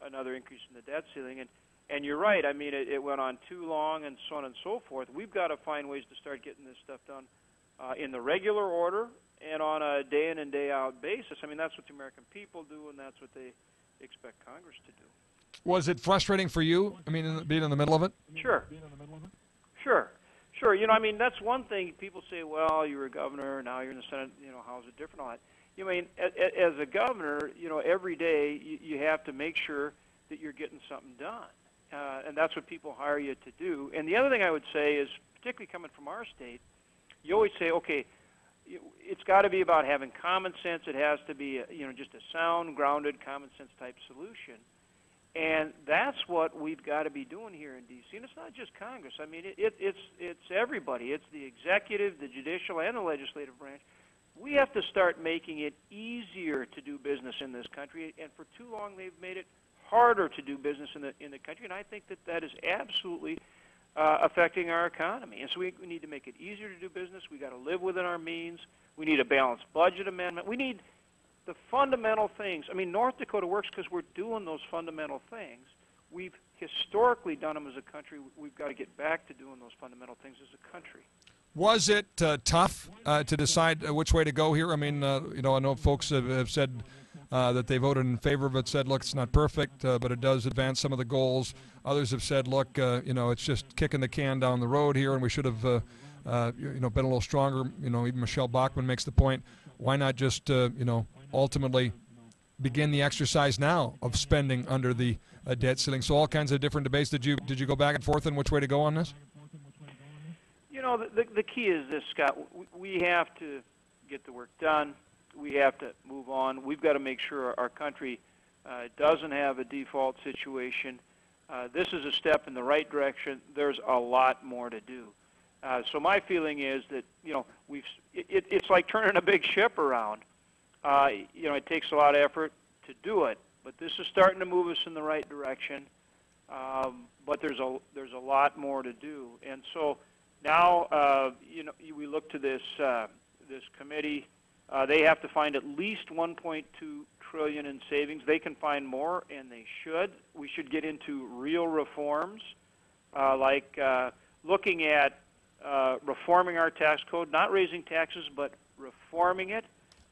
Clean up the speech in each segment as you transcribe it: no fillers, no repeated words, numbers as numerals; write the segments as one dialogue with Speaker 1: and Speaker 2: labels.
Speaker 1: another increase in the debt ceiling. And you're right. I mean, it went on too long, and so on and so forth. We've got to find ways to start getting this stuff done in the regular order and on a day in and day out basis. I mean, that's what the American people do, and that's what they expect Congress to do.
Speaker 2: Was it frustrating for you? I mean, being in the middle of it?
Speaker 1: Sure. You know, I mean, that's one thing. People say, well, you were a governor, now you're in the Senate, you know, how's it different? All that. You mean, as a governor, you know, every day you have to make sure that you're getting something done. And that's what people hire you to do. And the other thing I would say is, particularly coming from our state, you always say, okay, it's got to be about having common sense. It has to be, you know, just a sound, grounded, common sense type solution. And that's what we've got to be doing here in D.C. And it's not just Congress. I mean, it's everybody. It's the executive, the judicial, and the legislative branch. We have to start making it easier to do business in this country. And for too long, they've made it harder to do business in the country. And I think that is absolutely affecting our economy. And so we need to make it easier to do business. We've got to live within our means. We need a balanced budget amendment. We need the fundamental things. I mean, North Dakota works because we're doing those fundamental things. We've historically done them as a country. We've got to get back to doing those fundamental things as a country.
Speaker 2: Was it tough to decide which way to go here? I mean, you know, I know folks have said that they voted in favor of it, said, look, it's not perfect, but it does advance some of the goals. Others have said, look, you know, it's just kicking the can down the road here, and we should have, you know, been a little stronger. You know, even Michelle Bachmann makes the point, why not just, you know, ultimately begin the exercise now of spending under the debt ceiling? So all kinds of different debates. Did you go back and forth on which way to go on this?
Speaker 1: You know, the key is this, Scott. We have to get the work done. We have to move on. We've got to make sure our country doesn't have a default situation. This is a step in the right direction. There's a lot more to do. So my feeling is that, you know, it's like turning a big ship around. You know, it takes a lot of effort to do it, but this is starting to move us in the right direction. But there's a lot more to do, and so now you know, we look to this committee. They have to find at least $1.2 trillion in savings. They can find more, and they should. We should get into real reforms, like looking at reforming our tax code, not raising taxes, but reforming it,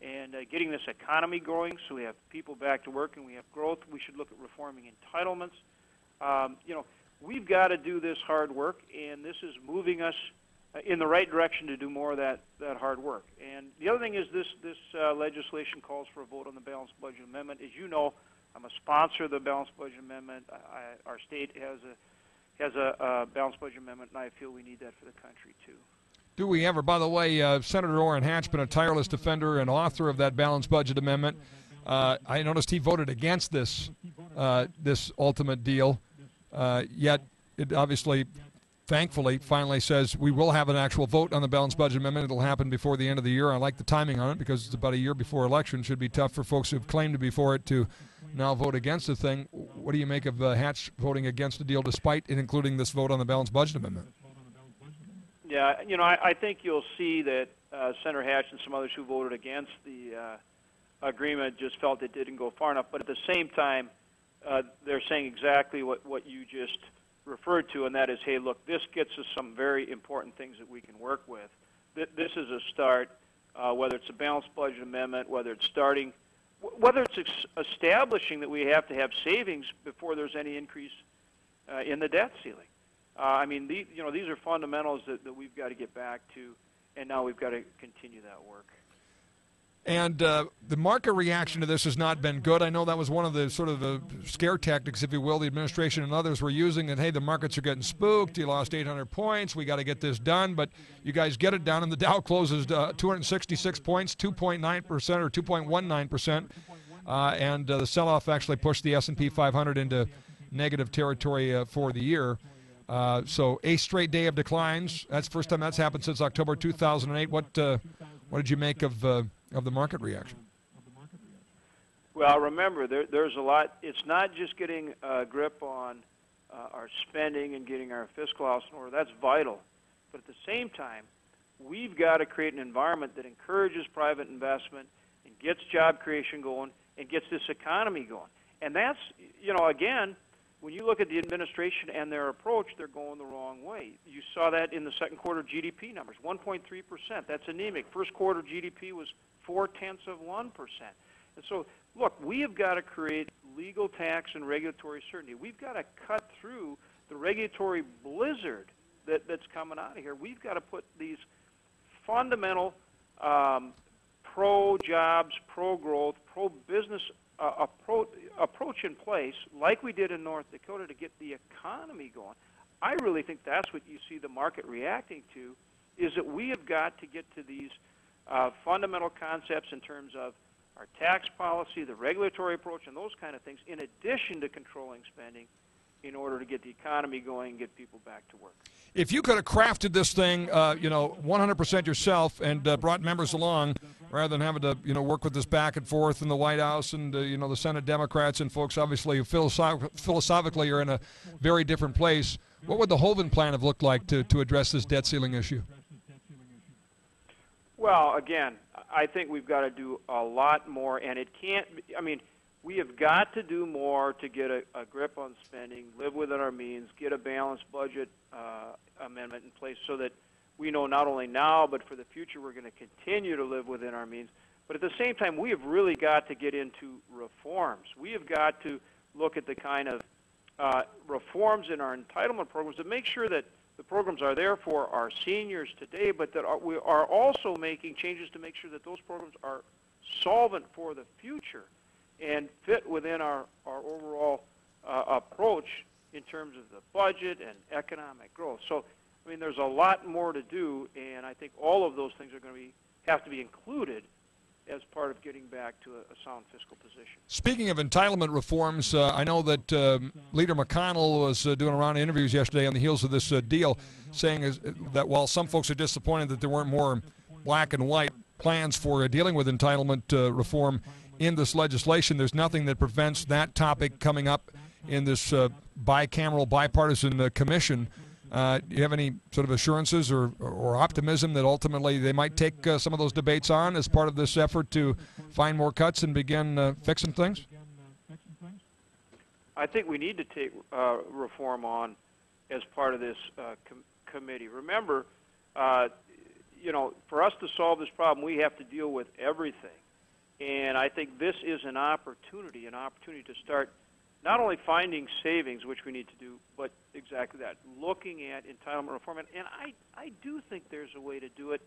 Speaker 1: and getting this economy growing so we have people back to work and we have growth. We should look at reforming entitlements. You know, we've got to do this hard work, and this is moving us in the right direction to do more of that hard work. And the other thing is this legislation calls for a vote on the balanced budget amendment. As you know, I'm a sponsor of the balanced budget amendment. Our state has a balanced budget amendment, and I feel we need that for the country too.
Speaker 2: Do we ever? By the way, Senator Orrin Hatch been a tireless defender and author of that balanced budget amendment. I noticed he voted against this ultimate deal, yet it obviously, thankfully, finally says we will have an actual vote on the balanced budget amendment. It'll happen before the end of the year. I like the timing on it because it's about a year before election. Should be tough for folks who've claimed to be for it to now vote against the thing. What do you make of Hatch voting against the deal despite it including this vote on the balanced budget amendment?
Speaker 1: Yeah, you know, I think you'll see that Senator Hatch and some others who voted against the agreement just felt it didn't go far enough. But at the same time, they're saying exactly what you just referred to, and that is, hey, look, this gets us some very important things that we can work with. This is a start, whether it's a balanced budget amendment, whether it's establishing that we have to have savings before there's any increase in the debt ceiling. I mean, these are fundamentals that we've got to get back to, and now we've got to continue that work.
Speaker 2: And the market reaction to this has not been good. I know that was one of the sort of the scare tactics, if you will, the administration and others were using, that, hey, the markets are getting spooked. You lost 800 points. We got to get this done. But you guys get it done, and the Dow closes 266 points, 2.9% or 2.19%. And the sell-off actually pushed the S&P 500 into negative territory for the year. So a straight day of declines. That's the first time that's happened since October 2008. What did you make of the market reaction?
Speaker 1: Well, remember, there's a lot. It's not just getting a grip on our spending and getting our fiscal house in order. That's vital. But at the same time, we've got to create an environment that encourages private investment and gets job creation going and gets this economy going. And that's, again, when you look at the administration and their approach, they're going the wrong way. You saw that in the second quarter GDP numbers, 1.3%. That's anemic. First quarter GDP was 0.4%. And so, look, we have got to create legal tax and regulatory certainty. We've got to cut through the regulatory blizzard that's coming out of here. We've got to put these fundamental pro-jobs, pro-growth, pro-business approach in place, like we did in North Dakota, to get the economy going. I really think that's what you see the market reacting to, is that we have got to get to these fundamental concepts in terms of our tax policy, the regulatory approach, and those kind of things, in addition to controlling spending, in order to get the economy going and get people back to work.
Speaker 2: If you could have crafted this thing, 100% yourself and brought members along, rather than having to, work with this back and forth in the White House and, the Senate Democrats and folks obviously philosophically are in a very different place, what would the Hoeven plan have looked like to address this debt ceiling issue?
Speaker 1: Well, again, I think we've got to do a lot more, and it can't be, we have got to do more to get a grip on spending, live within our means, get a balanced budget amendment in place so that we know not only now but for the future we're going to continue to live within our means. But at the same time, we have really got to get into reforms. We have got to look at the kind of reforms in our entitlement programs to make sure that the programs are there for our seniors today, but that we are also making changes to make sure that those programs are solvent for the future and fit within our overall approach in terms of the budget and economic growth. So, there's a lot more to do, and I think all of those things are going to have to be included as part of getting back to a sound fiscal position.
Speaker 2: Speaking of entitlement reforms, I know that Leader McConnell was doing a round of interviews yesterday on the heels of this deal, saying that while some folks are disappointed that there weren't more black and white plans for dealing with entitlement reform in this legislation, there's nothing that prevents that topic coming up in this bicameral, bipartisan commission. Do you have any sort of assurances or optimism that ultimately they might take some of those debates on as part of this effort to find more cuts and begin fixing things?
Speaker 1: I think we need to take reform on as part of this committee. Remember, for us to solve this problem, we have to deal with everything. And I think this is an opportunity to start not only finding savings, which we need to do, but exactly that, looking at entitlement reform. And I do think there's a way to do it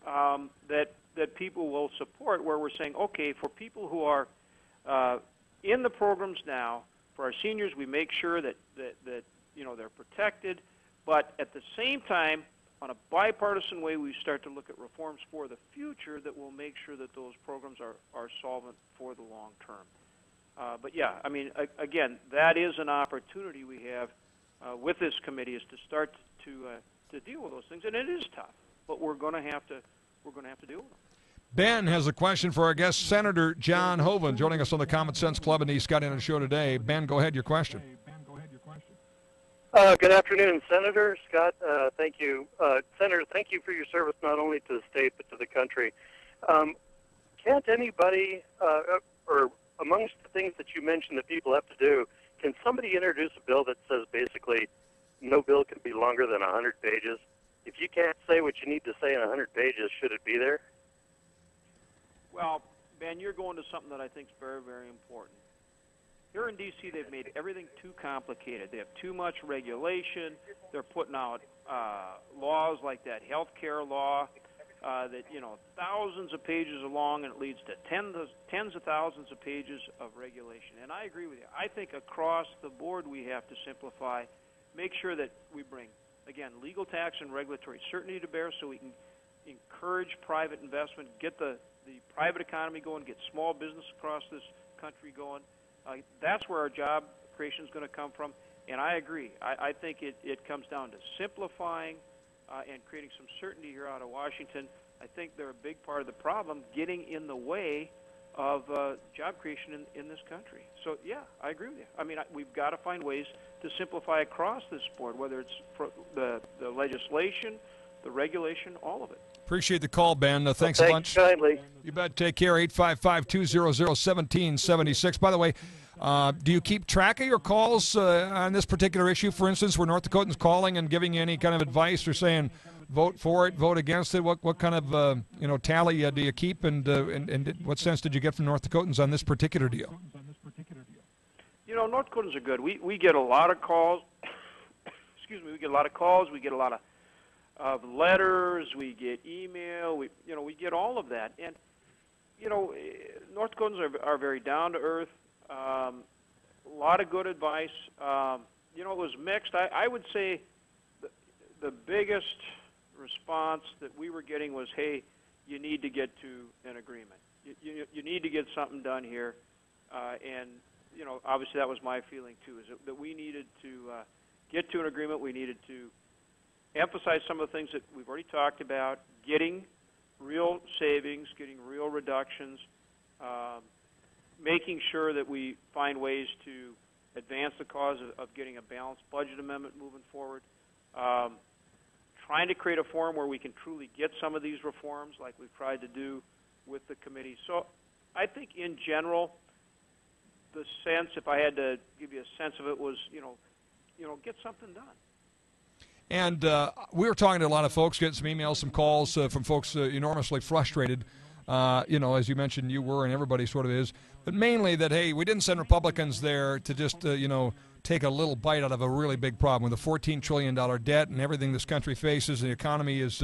Speaker 1: that people will support, where we're saying, okay, for people who are in the programs now, for our seniors, we make sure that they're protected, but at the same time, on a bipartisan way, we start to look at reforms for the future that will make sure that those programs are solvent for the long term. But yeah, again, that is an opportunity we have with this committee, is to start to deal with those things, and it is tough, but we're going to have to deal with them.
Speaker 2: Ben has a question for our guest, Senator John Hoeven, joining us on the Common Sense Club, and he's got in a show today. Ben, go ahead, your question.
Speaker 3: Good afternoon, Senator. Scott, thank you. Senator, thank you for your service not only to the state but to the country. Can't anybody, or amongst the things that you mentioned that people have to do, can somebody introduce a bill that says basically no bill can be longer than 100 pages? If you can't say what you need to say in 100 pages, should it be there?
Speaker 1: Well, Ben, you're going to something that I think is very, very important. Here in D.C., they've made everything too complicated. They have too much regulation. They're putting out laws like that health care law that, thousands of pages long, and it leads to tens of thousands of pages of regulation. And I agree with you. I think across the board we have to simplify, make sure that we bring, again, legal tax and regulatory certainty to bear so we can encourage private investment, get the private economy going, get small business across this country going. That's where our job creation is going to come from, and I agree. I think it comes down to simplifying and creating some certainty here out of Washington. I think they're a big part of the problem, getting in the way of job creation in this country. So, yeah, I agree with you. We've got to find ways to simplify across this board, whether it's for the legislation, the regulation, all of it.
Speaker 2: Appreciate the call, Ben. Thanks a bunch.
Speaker 3: Kindly.
Speaker 2: You bet. Take care. 855-200-1776. By the way, Do you keep track of your calls on this particular issue, for instance, where North Dakotans calling and giving you any kind of advice or saying, vote for it, vote against it? What kind of tally do you keep, and what sense did you get from North Dakotans on this particular deal?
Speaker 1: North Dakotans are good. We get a lot of calls. Excuse me. We get a lot of calls. We get a lot of letters. We get email. We get all of that. And North Dakotans are very down to earth. A lot of good advice. It was mixed. I would say the biggest response that we were getting was, hey, you need to get to an agreement. You need to get something done here. And obviously that was my feeling too, is that we needed to get to an agreement. We needed to emphasize some of the things that we've already talked about, getting real savings, getting real reductions, making sure that we find ways to advance the cause of getting a balanced budget amendment moving forward, trying to create a forum where we can truly get some of these reforms like we've tried to do with the committee. So I think in general, the sense, if I had to give you a sense of it, was, get something done.
Speaker 2: And we were talking to a lot of folks, getting some emails, some calls from folks enormously frustrated. As you mentioned, you were and everybody sort of is. But mainly that, hey, we didn't send Republicans there to just, take a little bite out of a really big problem with a $14 trillion debt and everything this country faces. The economy is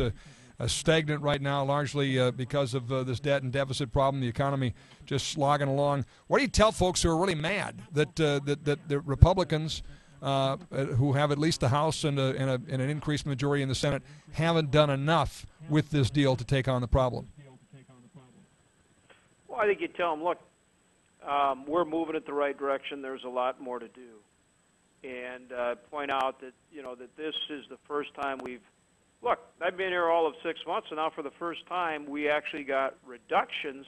Speaker 2: stagnant right now, largely because of this debt and deficit problem. The economy just slogging along. What do you tell folks who are really mad that the Republicans, who have at least the House and an increased majority in the Senate, haven't done enough with this deal to take on the problem?
Speaker 1: Well, I think you tell them, look, we're moving in the right direction. There's a lot more to do. And point out that, that this is the first time look, I've been here all of 6 months, and now for the first time we actually got reductions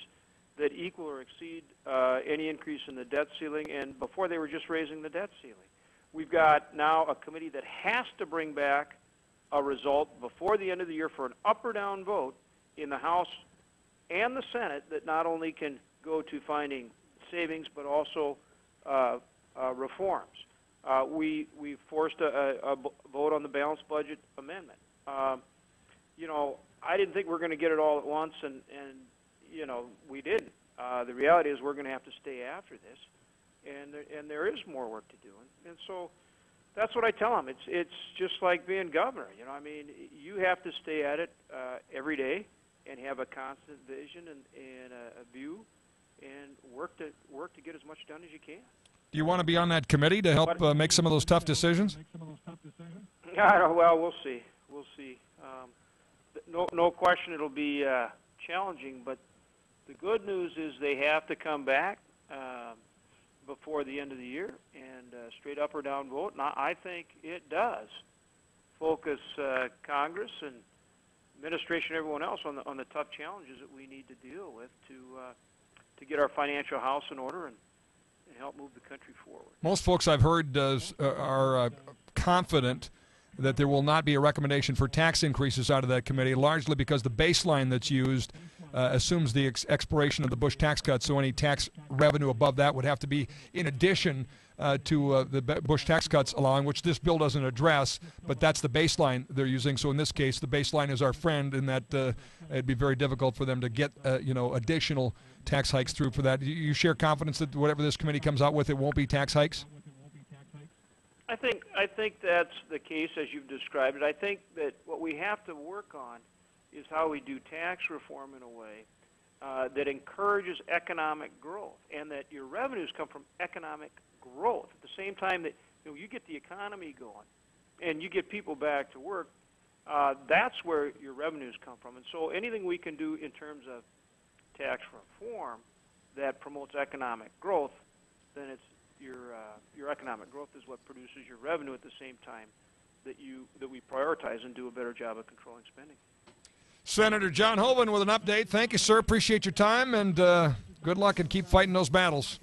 Speaker 1: that equal or exceed any increase in the debt ceiling, and before they were just raising the debt ceiling. We've got now a committee that has to bring back a result before the end of the year for an up or down vote in the House and the Senate that not only can go to finding savings but also reforms. We forced a vote on the balanced budget amendment. I didn't think we were going to get it all at once, and we didn't. The reality is we're going to have to stay after this, and there is more work to do. And so that's what I tell them. It's just like being governor. You have to stay at it every day and have a constant vision and a view, and work to get as much done as you can.
Speaker 2: Do you want to be on that committee to help make some of those tough decisions?
Speaker 1: Well, we'll see. We'll see. No question it'll be challenging, but the good news is they have to come back before the end of the year and straight up or down vote. And I think it does focus Congress and administration and everyone else on the tough challenges that we need to deal with to get our financial house in order and help move the country forward.
Speaker 2: Most folks I've heard are confident that there will not be a recommendation for tax increases out of that committee, largely because the baseline that's used assumes the expiration of the Bush tax cuts, so any tax revenue above that would have to be in addition to the Bush tax cuts allowing, which this bill doesn't address, but that's the baseline they're using. So in this case, the baseline is our friend, in that it'd be very difficult for them to get additional tax hikes through for that. You share confidence that whatever this committee comes out with, it won't be tax hikes?
Speaker 1: I think that's the case as you've described it. I think that what we have to work on is how we do tax reform in a way that encourages economic growth, and that your revenues come from economic growth. At the same time that you get the economy going and you get people back to work, that's where your revenues come from. And so anything we can do in terms of tax reform that promotes economic growth, then it's your economic growth is what produces your revenue at the same time that we prioritize and do a better job of controlling spending.
Speaker 2: Senator John Hoeven with an update. Thank you, sir. Appreciate your time, and good luck and keep fighting those battles.